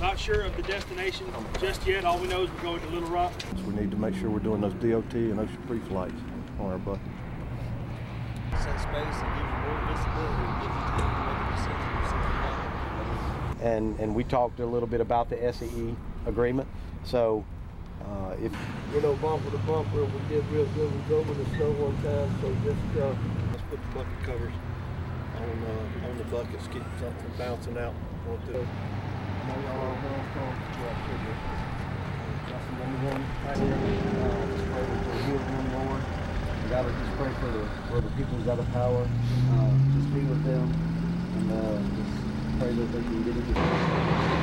Not sure of the destination just yet. All we know is we're going to Little Rock. We need to make sure we're doing those DOT and ocean-free flights on our bucket. Set space and give you more visibility, give you time to make a decision or something like that. And we talked a little bit about the SEE agreement. So if bumper to bumper, we did real good. We drove in the snow one time, so just let's put the bucket covers on the buckets, keep something bouncing out. We got to just pray for the people who got the power. Just be with them and just pray that they can get it.